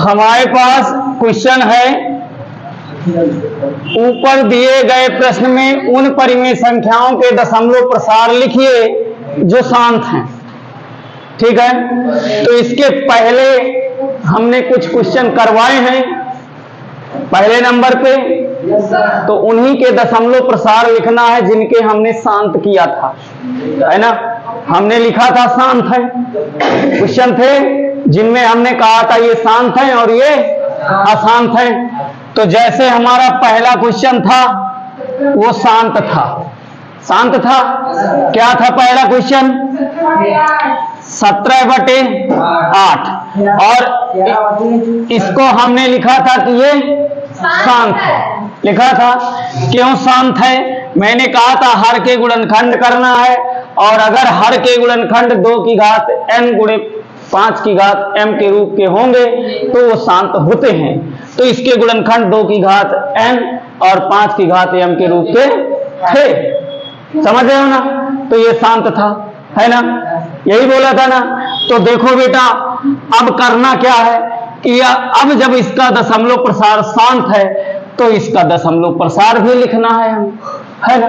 हमारे पास क्वेश्चन है, ऊपर दिए गए प्रश्न में उन परिमेय संख्याओं के दशमलव प्रसार लिखिए जो शांत हैं। ठीक है, तो इसके पहले हमने कुछ क्वेश्चन करवाए हैं पहले नंबर पे, तो उन्हीं के दशमलव प्रसार लिखना है जिनके हमने शांत किया था, है ना। हमने लिखा था शांत है, क्वेश्चन थे जिनमें हमने कहा था ये शांत है और ये अशांत है। तो जैसे हमारा पहला क्वेश्चन था वो शांत था, शांत था। क्या था पहला क्वेश्चन? 17/8, और इसको हमने लिखा था कि ये शांत है, लिखा था। क्यों शांत है? मैंने कहा था हर के गुणनखंड करना है, और अगर हर के गुणनखंड 2 की घात n गुणे 5 की घात m के रूप के होंगे तो वो शांत होते हैं। तो इसके गुणनखंड 2 की घात n और 5 की घात m के रूप के थे, समझ रहे हो ना। तो ये शांत था, है ना, यही बोला था ना। तो देखो बेटा, अब करना क्या है कि अब जब इसका दशमलव प्रसार शांत है तो इसका दशमलव प्रसार भी लिखना है हमें, है ना।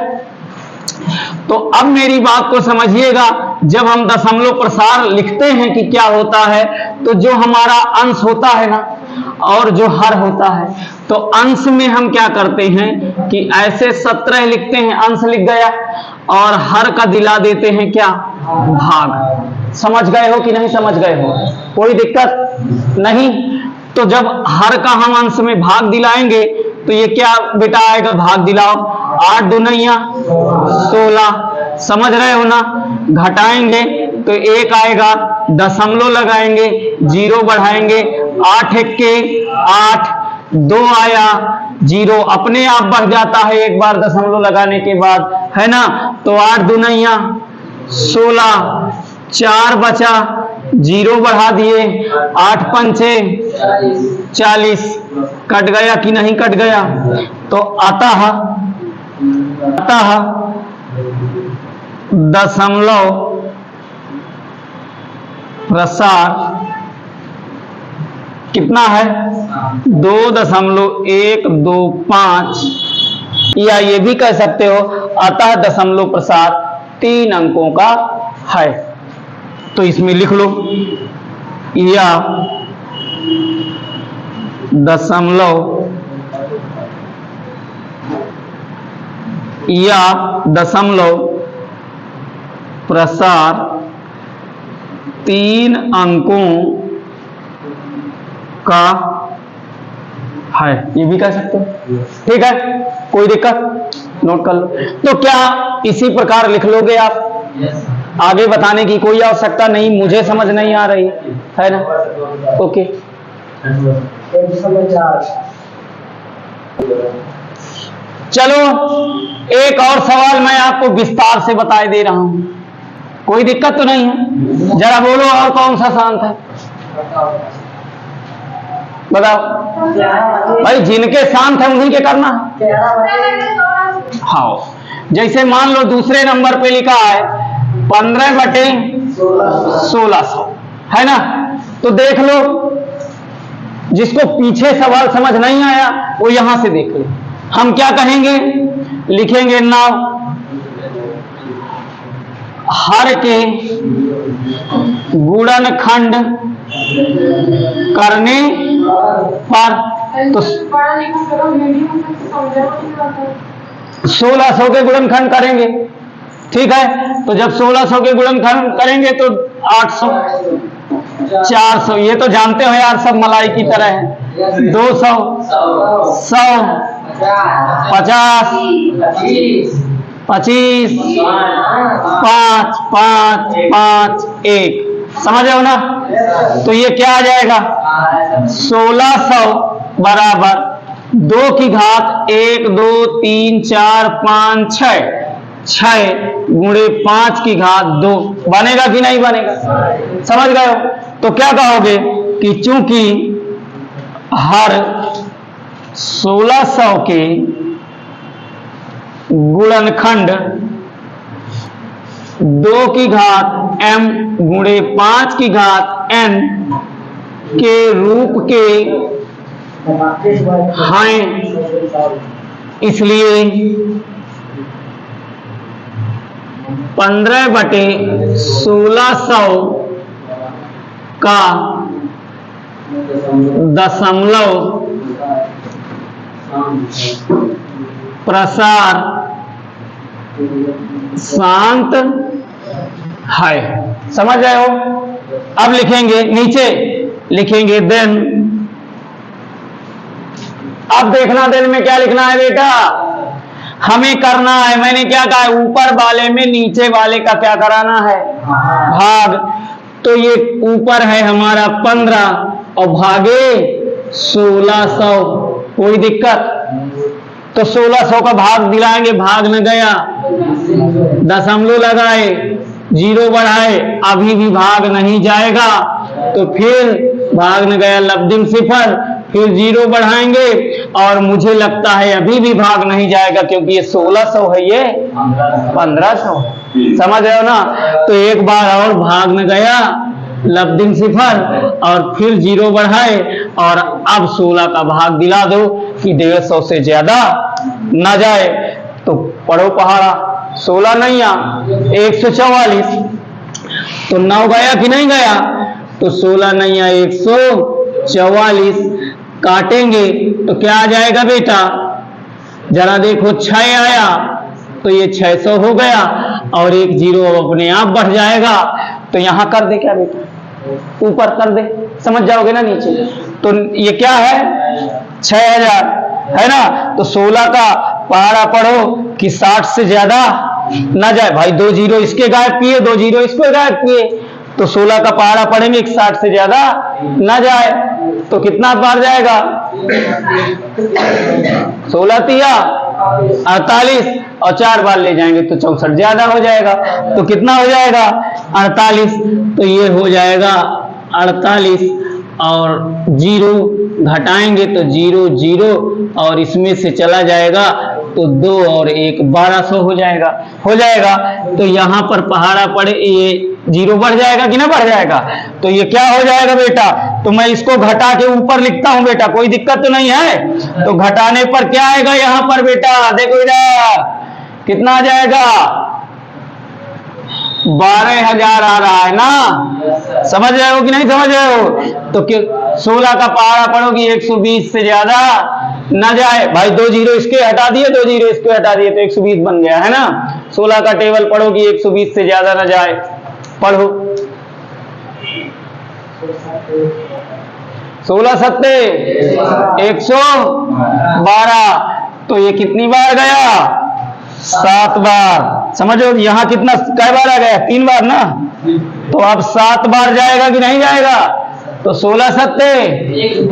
तो अब मेरी बात को समझिएगा, जब हम दशमलव प्रसार लिखते हैं कि क्या होता है, तो जो हमारा अंश होता है ना और जो हर होता है, तो अंश में हम क्या करते हैं कि ऐसे 17 लिखते हैं, अंश लिख गया, और हर का दिला देते हैं क्या? भाग। समझ गए हो कि नहीं समझ गए हो? कोई दिक्कत नहीं। तो जब हर का हम अंश में भाग दिलाएंगे तो ये क्या बेटा आएगा? भाग दिलाओ, 8 दूनिया 16, समझ रहे हो ना। घटाएंगे तो 1 आएगा, दशमलव लगाएंगे, 0 बढ़ाएंगे, 8 1 8, 2 आया, 0 अपने आप बढ़ जाता है एक बार दशमलव लगाने के बाद, है ना। तो 8 दूनिया 16, 4 बचा, 0 बढ़ा दिए, 8 पंचे 40, कट गया कि नहीं कट गया? तो अतः दशमलव प्रसार कितना है? 2.125, या ये भी कह सकते हो अतः दशमलव प्रसार 3 अंकों का है। तो इसमें लिख लो, या दशमलव 3 अंकों का है, ये भी कह सकते हो। ठीक है, कोई दिक्कत? नोट कर लो। तो क्या इसी प्रकार लिख लोगे आप? आगे बताने की कोई आवश्यकता नहीं, मुझे समझ नहीं आ रही है ना। ओके, चलो एक और सवाल मैं आपको विस्तार से बताए दे रहा हूं, कोई दिक्कत तो नहीं है? जरा बोलो, और कौन सा शांत है? बताओ भाई, जिनके शांत है उन्हीं के करना है। हाँ, जैसे मान लो दूसरे नंबर पे लिखा है 15/1600, है ना। तो देख लो, जिसको पीछे सवाल समझ नहीं आया वो यहां से देख ले। हम क्या कहेंगे? लिखेंगे नाउ हर के गुणनखंड करने पर, तो 1600 के गुणनखंड करेंगे, ठीक है। तो जब 1600 के गुणनखंड करेंगे तो 800, 400, ये तो जानते हो यार सब मलाई की तरह है। 200, 100, 50, 25, 5 5 5 1, समझ रहे हो ना। तो ये क्या आ जाएगा? 1600 बराबर 2 की घात 1 2 3 4 5 6, 6 गुणे 5 की घात 2, बनेगा कि नहीं बनेगा? समझ गए हो? तो क्या कहोगे कि चूंकि हर 1600 के गुणनखंड 2 की घात m गुणे 5 की घात n के रूप के हैं, इसलिए 15/1600 का दशमलव प्रसार शांत है। समझ रहे हो? अब लिखेंगे, नीचे लिखेंगे देन। अब देखना देन में क्या लिखना है बेटा, हमें करना है, मैंने क्या कहा है, ऊपर वाले में नीचे वाले का क्या कराना है, भाग। तो ये ऊपर है हमारा 15 और भागे 1600, कोई दिक्कत? तो 1600 का भाग दिलाएंगे, भाग न गया, दशमलव लगाए, जीरो बढ़ाए, अभी भी भाग नहीं जाएगा, तो फिर भाग न गया, लब्धिम सिफर, फिर जीरो बढ़ाएंगे, और मुझे लगता है अभी भी भाग नहीं जाएगा, क्योंकि ये 1600 है, ये 1500। समझ रहे हो ना? तो एक बार और भाग न गया, लब्धिम सिफर, और फिर जीरो बढ़ाए, और अब 16 का भाग दिला दो कि 150 से ज्यादा ना जाए। तो पढ़ो पहाड़ा, 16 नहीं आ 144, तो 9 गया कि नहीं गया? तो 16 नहीं आ 144, काटेंगे तो क्या आ जाएगा बेटा, जरा देखो, 6 आया तो ये 600 हो गया, और एक जीरो अपने आप बढ़ जाएगा। तो यहां कर दे क्या बेटा, ऊपर कर दे, समझ जाओगे ना नीचे। तो ये क्या है, 6000 है ना। तो 16 का पहाड़ा पढ़ो कि 60 से ज्यादा ना जाए। भाई 2 जीरो इसके गायब किए, 2 जीरो इसको गायब किए, तो 16 का पहाड़ा पढ़ेंगे कि 60 से ज्यादा ना जाए। तो कितना बार जाएगा, 16 तिया 48, और 4 बार ले जाएंगे तो 64 ज्यादा हो जाएगा। तो कितना हो जाएगा, 48। तो ये हो जाएगा 48, और जीरो घटाएंगे तो 0 0, और इसमें से चला जाएगा तो 2 और 1 1200 हो जाएगा, हो जाएगा। तो यहाँ पर पहाड़ा पड़े, ये जीरो बढ़ जाएगा कि ना बढ़ जाएगा? तो ये क्या हो जाएगा बेटा, तो मैं इसको घटा के ऊपर लिखता हूं बेटा, कोई दिक्कत तो नहीं है। तो घटाने पर क्या आएगा यहाँ पर बेटा, देखो इधर कितना आ जाएगा, 12000 आ रहा है ना। समझ रहे हो कि नहीं समझ रहे हो? तो 16 का पहाड़ा पढ़ोगी 120 से ज्यादा न जाए। भाई 2 जीरो इसके हटा दिए, 2 जीरो इसके हटा दिए, तो 120 बन गया है ना। 16 का टेबल पढ़ोगी 120 से ज्यादा न जाए, पढ़ो 16 सत्ते 112, तो ये कितनी बार गया, 7 बार। समझो यहां कितना, कै बार आ गया, 3 बार ना। तो अब 7 बार जाएगा कि नहीं जाएगा? तो 16 सत्ते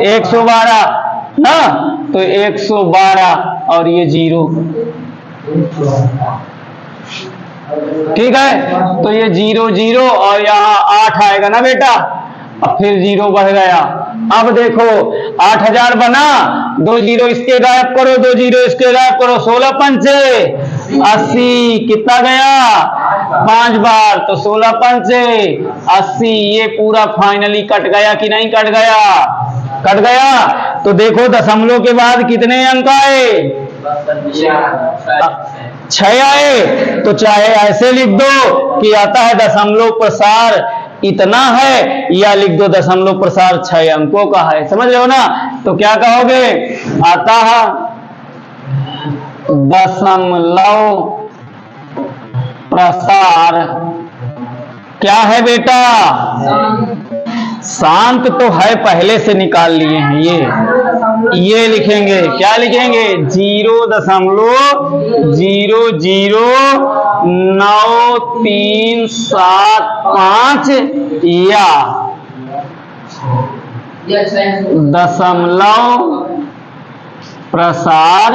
112 ना, तो 112, और ये जीरो, ठीक है। तो ये 0 0, और यहाँ 8 आएगा ना बेटा, अब फिर जीरो बढ़ गया। अब देखो 8000 बना, 2 जीरो इसके गायब करो, 2 जीरो इसके गायब करो, 16 पंचे 80, कितना गया, 5 बार, तो 16 पंचे 80, ये पूरा फाइनली कट गया कि नहीं कट गया, कट गया। तो देखो दशमलव के बाद कितने अंक आए, 6 आए। तो चाहे ऐसे लिख दो कि आता है दशमलव प्रसार इतना है, या लिख दो दशमलव प्रसार 6 अंकों का है। समझ रहे हो ना? तो क्या कहोगे, आता है दशमलव प्रसार क्या है बेटा, शांत तो है, पहले से निकाल लिए हैं। ये लिखेंगे, क्या लिखेंगे, 0.0009375 या दशमलव प्रसार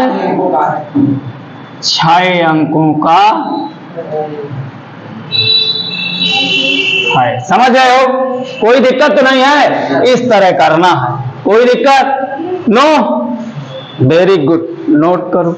6 अंकों का है। समझ रहे हो? कोई दिक्कत तो नहीं है, इस तरह करना है, कोई दिक्कत नो। वेरी गुड, नोट करो।